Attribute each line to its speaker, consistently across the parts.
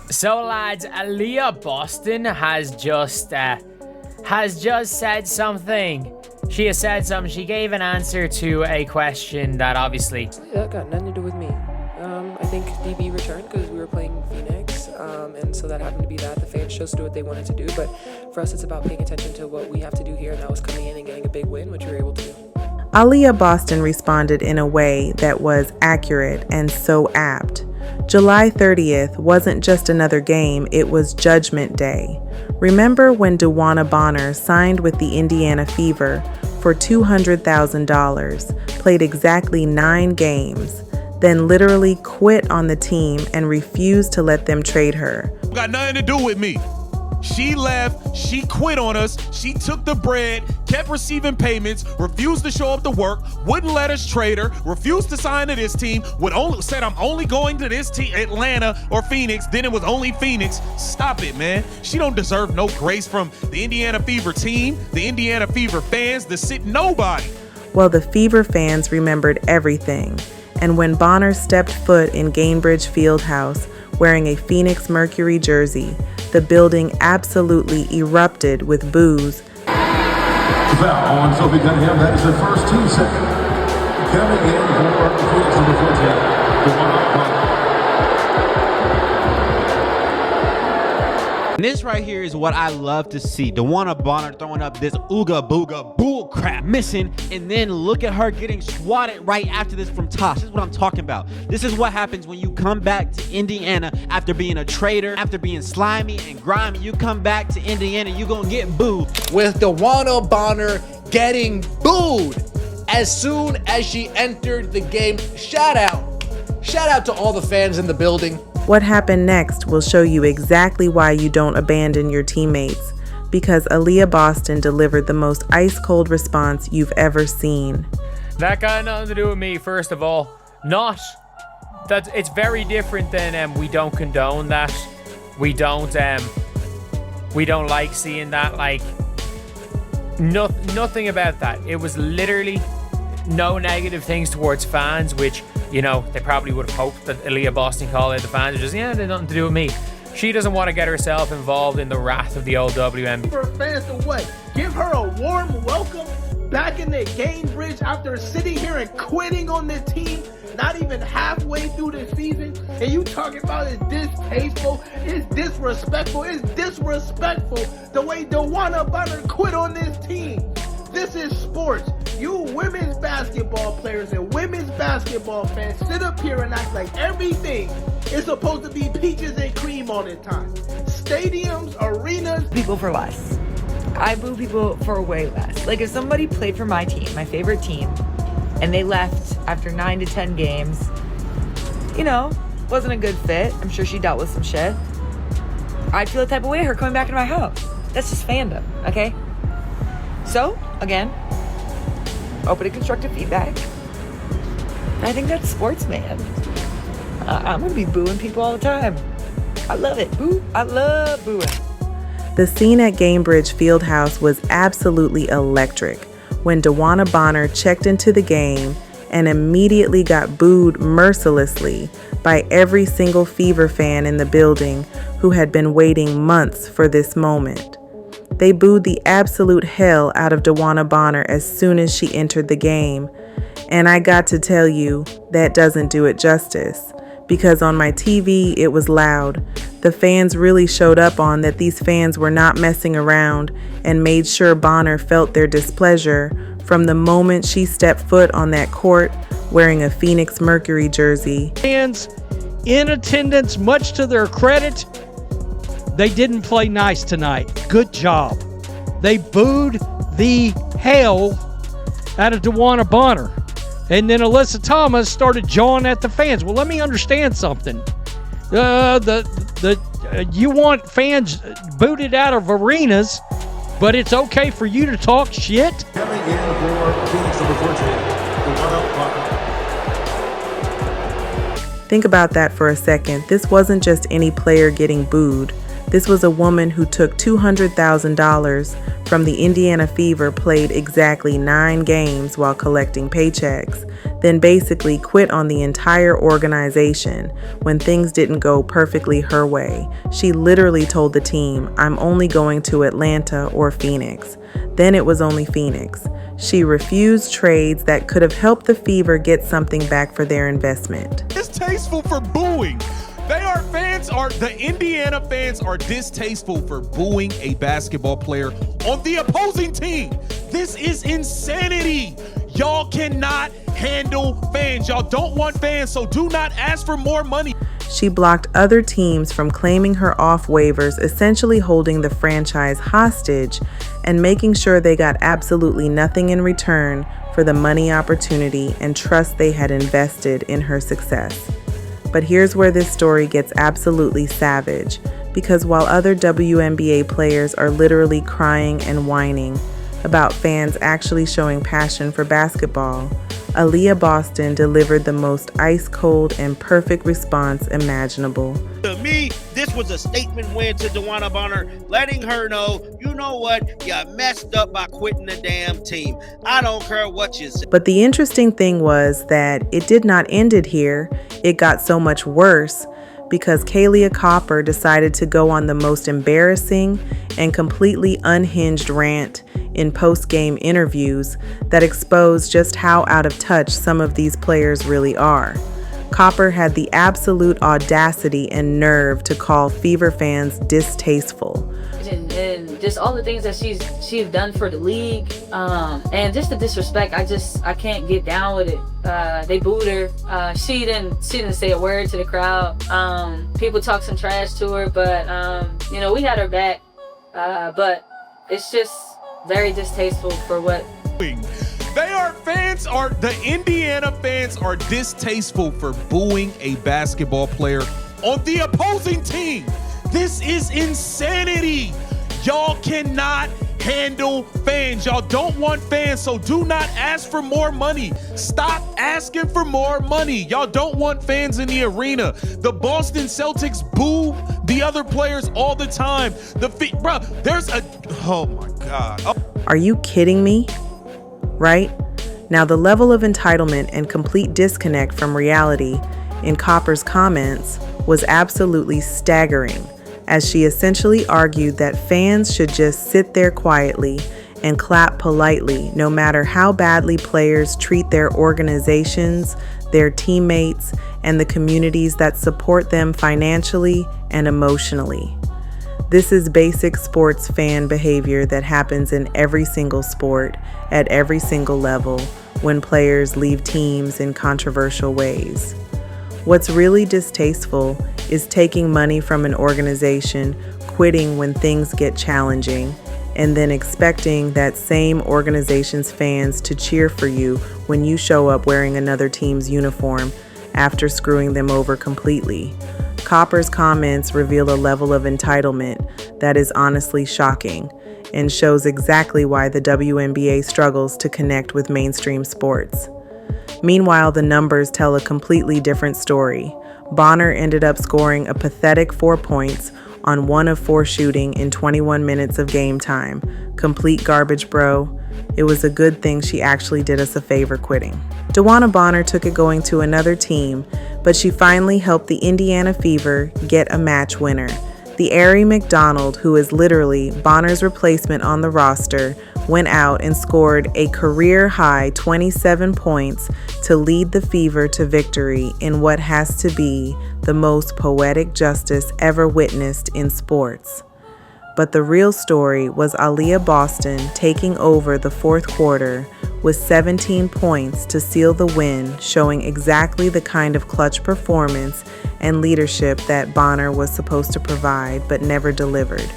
Speaker 1: So lads, Aaliyah Boston has just said something. She has said something. She gave an answer to a question that obviously...
Speaker 2: That got nothing to do with me. I think DB returned because we were playing Phoenix, and so that happened to be that. The fans chose to do what they wanted to do, but for us it's about paying attention to what we have to do here, and that was coming in and getting a big win, which we were able to do.
Speaker 3: Aaliyah Boston responded in a way that was accurate and so apt. July 30th wasn't just another game, it was Judgment Day. Remember when DeWanna Bonner signed with the Indiana Fever for $200,000, played exactly 9 games, then literally quit on the team and refused to let them trade her?
Speaker 4: Got nothing to do with me. She left, she quit on us, she took the bread, kept receiving payments, refused to show up to work, wouldn't let us trade her, refused to sign to this team, said I'm only going to this team, Atlanta or Phoenix, then it was only Phoenix. Stop it, man. She don't deserve no grace from the Indiana Fever team, the Indiana Fever fans, nobody.
Speaker 3: Well, the Fever fans remembered everything. And when Bonner stepped foot in Gainbridge Fieldhouse wearing a Phoenix Mercury jersey, the building absolutely erupted with boos.
Speaker 5: Foul on Sophie Cunningham. That is the first team second. Coming in for Phoenix number 14, DeWanna Bonner.
Speaker 6: And this right here is what I love to see. DeWanna Bonner throwing up this ooga booga bull crap, missing, and then look at her getting swatted right after this from Tosh. This is what I'm talking about. This is what happens when you come back to Indiana after being a traitor, after being slimy and grimy. You come back to Indiana, you gonna get booed.
Speaker 7: With DeWanna Bonner getting booed as soon as she entered the game. Shout out to all the fans in the building.
Speaker 3: What happened next will show you exactly why you don't abandon your teammates, because Aaliyah Boston delivered the most ice-cold response you've ever seen.
Speaker 1: That got nothing to do with me, first of all. It's very different than we don't condone that. We don't like seeing that. Like, nothing about that. It was literally no negative things towards fans, which, you know, they probably would have hoped that Aaliyah Boston called out the fans are just, yeah, they had nothing to do with me. She doesn't want to get herself involved in the wrath of the old WM.
Speaker 8: For fans to what? Give her a warm welcome back in the Gainbridge after sitting here and quitting on the team, not even halfway through the season, and you talking about it's distasteful, it's disrespectful the way DeWanna Bonner quit on this team. This is sports. You women's basketball players and women's basketball fans sit up here and act like everything is supposed to be peaches and cream all the time. Stadiums, arenas.
Speaker 9: People for less. I boo people for way less. Like, if somebody played for my team, my favorite team, and they left after 9 to 10 games, you know, wasn't a good fit. I'm sure she dealt with some shit. I'd feel the type of way her coming back into my house. That's just fandom, okay? So, again, open to constructive feedback. I think that's sports, man. I'm gonna be booing people all the time. I love it. Boo. I love booing.
Speaker 3: The scene at Gainbridge Fieldhouse was absolutely electric when DeWanna Bonner checked into the game and immediately got booed mercilessly by every single Fever fan in the building who had been waiting months for this moment. They booed the absolute hell out of DeWanna Bonner as soon as she entered the game. And I got to tell you, that doesn't do it justice. Because on my TV, it was loud. The fans really showed up on that these fans were not messing around and made sure Bonner felt their displeasure from the moment she stepped foot on that court wearing a Phoenix Mercury jersey.
Speaker 10: Fans in attendance, much to their credit, they didn't play nice tonight. Good job. They booed the hell out of DeWanna Bonner. And then Alyssa Thomas started jawing at the fans. Well, let me understand something. You want fans booted out of arenas, but it's okay for you to talk shit?
Speaker 5: Coming in for Phoenix number 14, DeWanna Bonner.
Speaker 3: Think about that for a second. This wasn't just any player getting booed. This was a woman who took $200,000 from the Indiana Fever, played exactly 9 games while collecting paychecks, then basically quit on the entire organization when things didn't go perfectly her way. She literally told the team, "I'm only going to Atlanta or Phoenix." Then it was only Phoenix. She refused trades that could have helped the Fever get something back for their investment.
Speaker 4: Distasteful for booing. The Indiana fans are distasteful for booing a basketball player on the opposing team. This is insanity. Y'all cannot handle fans. Y'all don't want fans, so do not ask for more money.
Speaker 3: She blocked other teams from claiming her off waivers, essentially holding the franchise hostage and making sure they got absolutely nothing in return for the money, opportunity, and trust they had invested in her success. But here's where this story gets absolutely savage, because while other WNBA players are literally crying and whining about fans actually showing passion for basketball, Aaliyah Boston delivered the most ice-cold and perfect response imaginable.
Speaker 11: To me, this was a statement win to DeWanna Bonner, letting her know, you know what, you messed up by quitting the damn team. I don't care what you say.
Speaker 3: But the interesting thing was that it did not end it here. It got so much worse because Aaliyah Copper decided to go on the most embarrassing and completely unhinged rant in post-game interviews that exposed just how out of touch some of these players really are. Copper had the absolute audacity and nerve to call Fever fans distasteful.
Speaker 12: And just all the things that she's done for the league, and just the disrespect, I can't get down with it. They booed her. She didn't say a word to the crowd. People talk some trash to her, but we had her back. But it's just very distasteful for what.
Speaker 4: The Indiana fans are distasteful for booing a basketball player on the opposing team. This is insanity. Y'all cannot handle fans. Y'all don't want fans, so do not ask for more money. Stop asking for more money. Y'all don't want fans in the arena. The Boston Celtics boo the other players all the time. Oh my God. Oh.
Speaker 3: Are you kidding me? Right? Now, the level of entitlement and complete disconnect from reality in Copper's comments was absolutely staggering, as she essentially argued that fans should just sit there quietly and clap politely no matter how badly players treat their organizations, their teammates, and the communities that support them financially and emotionally. This is basic sports fan behavior that happens in every single sport, at every single level, when players leave teams in controversial ways. What's really distasteful is taking money from an organization, quitting when things get challenging, and then expecting that same organization's fans to cheer for you when you show up wearing another team's uniform after screwing them over completely. Copper's comments reveal a level of entitlement that is honestly shocking and shows exactly why the WNBA struggles to connect with mainstream sports. Meanwhile, the numbers tell a completely different story. Bonner ended up scoring a pathetic 4 points on 1 of 4 shooting in 21 minutes of game time. Complete garbage, bro. It was a good thing she actually did us a favor quitting. DeWanna Bonner took it going to another team, but she finally helped the Indiana Fever get a match winner. The Arie McDonald, who is literally Bonner's replacement on the roster, went out and scored a career-high 27 points to lead the Fever to victory in what has to be the most poetic justice ever witnessed in sports. But the real story was Aaliyah Boston taking over the fourth quarter with 17 points to seal the win, showing exactly the kind of clutch performance and leadership that Bonner was supposed to provide but never delivered.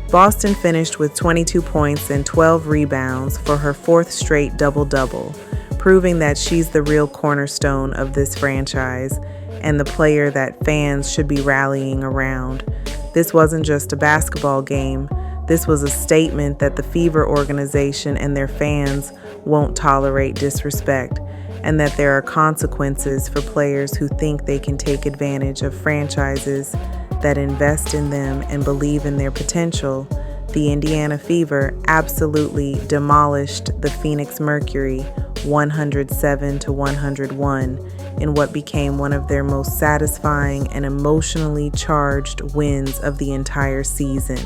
Speaker 3: Boston finished with 22 points and 12 rebounds for her 4th straight double-double, proving that she's the real cornerstone of this franchise and the player that fans should be rallying around. This wasn't just a basketball game. This was a statement that the Fever organization and their fans won't tolerate disrespect, and that there are consequences for players who think they can take advantage of franchises that invest in them and believe in their potential, the Indiana Fever absolutely demolished the Phoenix Mercury 107-101 in what became one of their most satisfying and emotionally charged wins of the entire season.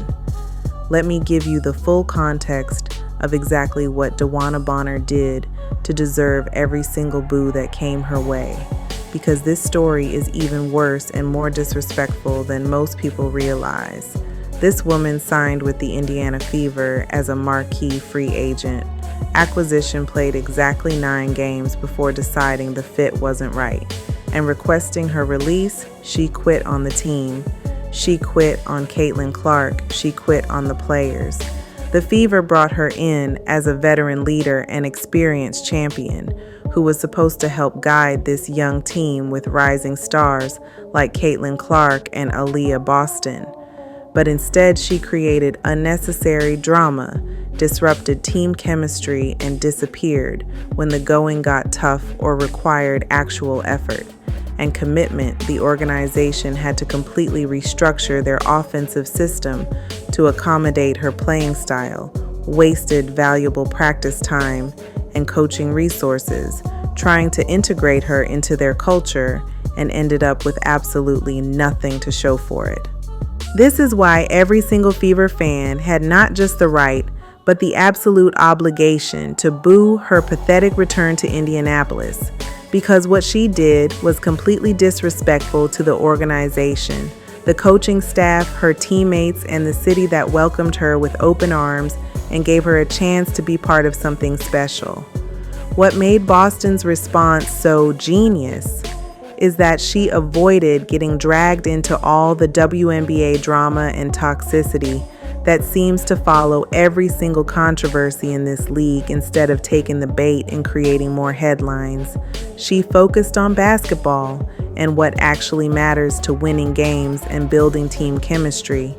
Speaker 3: Let me give you the full context of exactly what DeWanna Bonner did to deserve every single boo that came her way, because this story is even worse and more disrespectful than most people realize. This woman signed with the Indiana Fever as a marquee free agent. Acquisition played exactly 9 games before deciding the fit wasn't right, and requesting her release, she quit on the team. She quit on Caitlin Clark. She quit on the players. The Fever brought her in as a veteran leader and experienced champion who was supposed to help guide this young team with rising stars like Caitlin Clark and Aaliyah Boston. But instead, she created unnecessary drama, disrupted team chemistry, and disappeared when the going got tough or required actual effort and commitment. The organization had to completely restructure their offensive system to accommodate her playing style, wasted valuable practice time and coaching resources, trying to integrate her into their culture, and ended up with absolutely nothing to show for it. This is why every single Fever fan had not just the right, but the absolute obligation to boo her pathetic return to Indianapolis, because what she did was completely disrespectful to the organization, the coaching staff, her teammates, and the city that welcomed her with open arms and gave her a chance to be part of something special. What made Boston's response so genius is that she avoided getting dragged into all the WNBA drama and toxicity that seems to follow every single controversy in this league. Instead of taking the bait and creating more headlines, she focused on basketball and what actually matters to winning games and building team chemistry.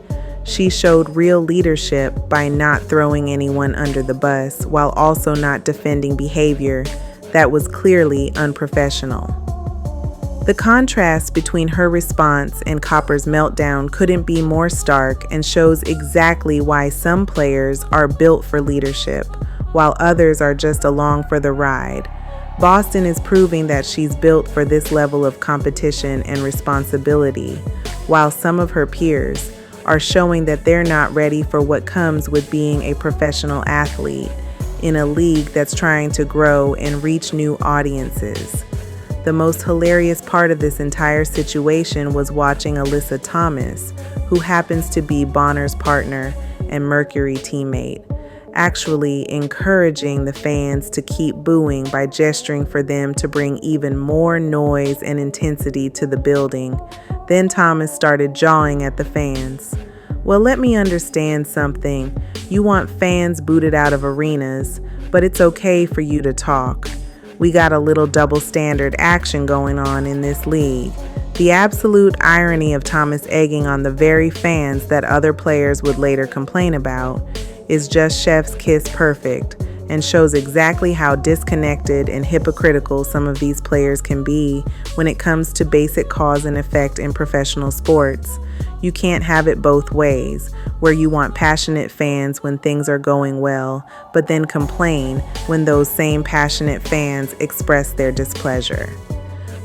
Speaker 3: She showed real leadership by not throwing anyone under the bus while also not defending behavior that was clearly unprofessional. The contrast between her response and Copper's meltdown couldn't be more stark and shows exactly why some players are built for leadership, while others are just along for the ride. Boston is proving that she's built for this level of competition and responsibility, while some of her peers are showing that they're not ready for what comes with being a professional athlete in a league that's trying to grow and reach new audiences. The most hilarious part of this entire situation was watching Alyssa Thomas, who happens to be Bonner's partner and Mercury teammate, actually encouraging the fans to keep booing by gesturing for them to bring even more noise and intensity to the building. Then Thomas started jawing at the fans. Well, let me understand something. You want fans booted out of arenas, but it's okay for you to talk. We got a little double standard action going on in this league. The absolute irony of Thomas egging on the very fans that other players would later complain about is just chef's kiss perfect and shows exactly how disconnected and hypocritical some of these players can be when it comes to basic cause and effect in professional sports. You can't have it both ways, where you want passionate fans when things are going well, but then complain when those same passionate fans express their displeasure.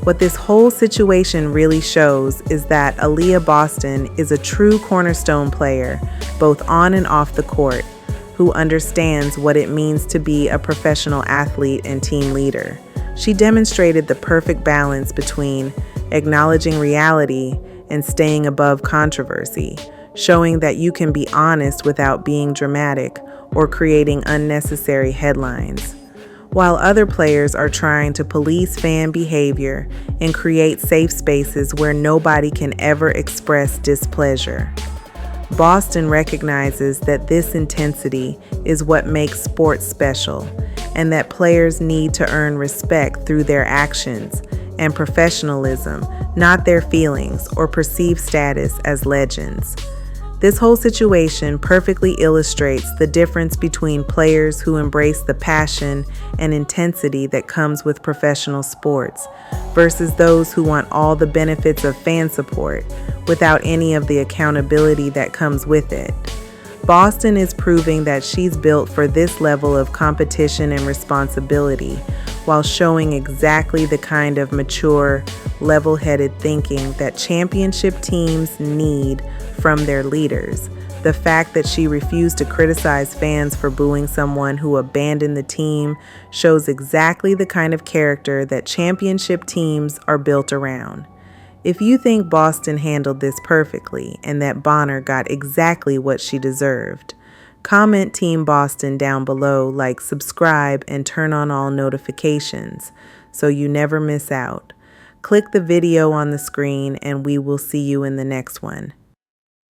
Speaker 3: What this whole situation really shows is that Aaliyah Boston is a true cornerstone player, both on and off the court, who understands what it means to be a professional athlete and team leader. She demonstrated the perfect balance between acknowledging reality and staying above controversy, showing that you can be honest without being dramatic or creating unnecessary headlines. While other players are trying to police fan behavior and create safe spaces where nobody can ever express displeasure, Boston recognizes that this intensity is what makes sports special, and that players need to earn respect through their actions and professionalism, not their feelings or perceived status as legends. This whole situation perfectly illustrates the difference between players who embrace the passion and intensity that comes with professional sports versus those who want all the benefits of fan support without any of the accountability that comes with it. Boston is proving that she's built for this level of competition and responsibility while showing exactly the kind of mature, level-headed thinking that championship teams need from their leaders. The fact that she refused to criticize fans for booing someone who abandoned the team shows exactly the kind of character that championship teams are built around. If you think Boston handled this perfectly and that Bonner got exactly what she deserved, comment Team Boston down below, like, subscribe, and turn on all notifications so you never miss out. Click the video on the screen and we will see you in the next one.